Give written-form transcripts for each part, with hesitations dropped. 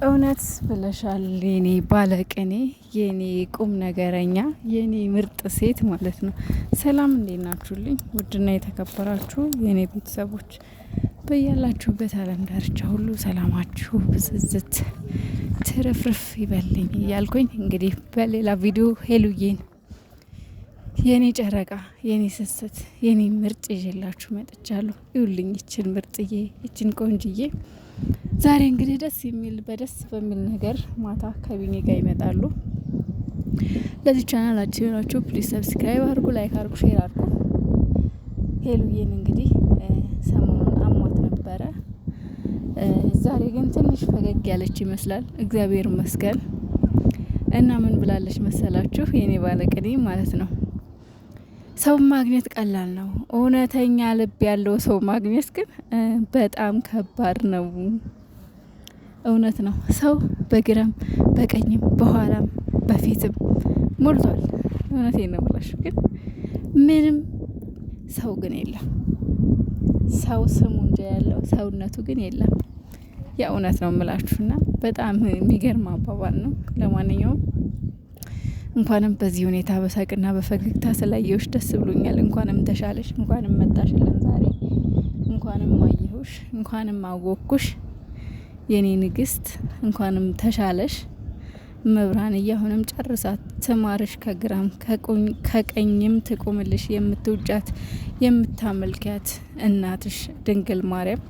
እውነት ብለሻል የኔ ባለቅኔ፣ የኔ ቁም ነገረኛ፣ የኔ ምርጥ ሴት ማለት ነው። ሰላም እንዴት ናችሁልኝ? ውድና የተከበራችሁ የኔ ቤተሰቦች በያላችሁበት ዓለም ዳርቻ ሁሉ ሰላማችሁ ብዝዝት ትርፍርፍ ይበልኝ እያልኩኝ እንግዲህ በሌላ ቪዲዮ ሄሉዬን የኔ ጨረቃ፣ የኔ ስስት፣ የኔ ምርጥ ይዤላችሁ መጥቻለሁ። ይውልኝ ይችን ምርጥዬ፣ ይችን ቆንጅዬ ዛሬ እንግዲህ በደስ በሚል ነገር ማታ ከቢኒ ጋር ይመጣሉ። ለዚህ ቻናል አዲስ የሆናችሁ ፕሊዝ ሰብስክራይብ አድርጉ፣ ላይክ አድርጉ፣ ሼር አድርጉ። ሄሉዬን እንግዲህ ሰሞኑን አሟት ነበረ። ዛሬ ግን ትንሽ ፈገግ ያለች ይመስላል፣ እግዚአብሔር ይመስገን። እና ምን ብላለች መሰላችሁ? የኔ ባለቅኔ ማለት ነው፣ ሰው ማግኘት ቀላል ነው፣ እውነተኛ ልብ ያለው ሰው ማግኘት ግን በጣም ከባድ ነው። እውነት ነው። ሰው በግራም በቀኝም በኋላም በፊትም ሞልቷል። እውነቴን ነው ብላችሁ ግን ምንም ሰው ግን የለም። ሰው ስሙ እንጂ ያለው ሰውነቱ ግን የለም። የእውነት ነው የምላችሁና በጣም የሚገርም አባባል ነው። ለማንኛውም እንኳንም በዚህ ሁኔታ በሳቅና በፈገግታ ስላየሁሽ ደስ ብሎኛል። እንኳንም ተሻለሽ፣ እንኳንም መጣሽልን ዛሬ፣ እንኳንም አየሁሽ፣ እንኳንም አወቅኩሽ የኔ ንግስት፣ እንኳንም ተሻለሽ። መብራን እያሁንም ጨርሳ ትማርሽ፣ ከግራም ከቀኝም ትቁምልሽ፣ የምትውጃት የምታመልኪያት እናትሽ ድንግል ማርያም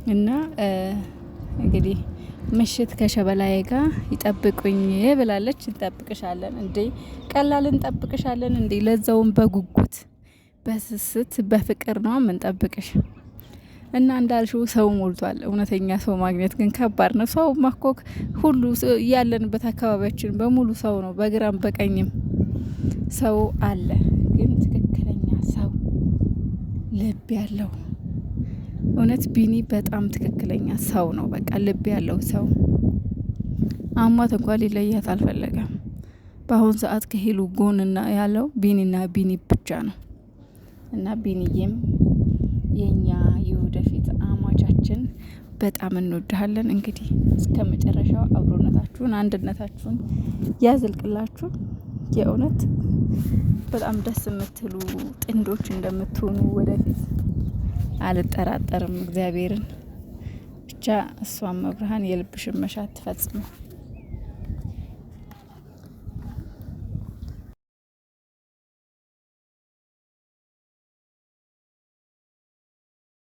እና እንግዲህ ምሽት ከሸበላዬ ጋር ይጠብቁኝ ብላለች። እንጠብቅሻለን እንዴ! ቀላል እንጠብቅሻለን እንዴ! ለዛውም በጉጉት በስስት በፍቅር ነው የምንጠብቅሽ። እና እንዳልሽው ሰው ሞልቷል። እውነተኛ ሰው ማግኘት ግን ከባድ ነው። ሰው ማኮክ ሁሉ ያለንበት አካባቢያችን በሙሉ ሰው ነው። በግራም በቀኝም ሰው አለ። ግን ትክክለኛ ሰው ልብ ያለው እውነት ቢኒ በጣም ትክክለኛ ሰው ነው። በቃ ልብ ያለው ሰው አሟት እንኳን ሊለያት አልፈለገም። በአሁን ሰዓት ከሄሉ ጎንና ያለው ቢኒና ቢኒ ብቻ ነው። እና ቢኒዬም የኛ የወደፊት አማቻችን በጣም እንወድሃለን። እንግዲህ እስከ መጨረሻው አብሮነታችሁን አንድነታችሁን ያዝልቅላችሁ። የእውነት በጣም ደስ የምትሉ ጥንዶች እንደምትሆኑ ወደፊት አልጠራጠርም። እግዚአብሔርን ብቻ እሷን መብርሃን የልብሽን መሻት ትፈጽመው።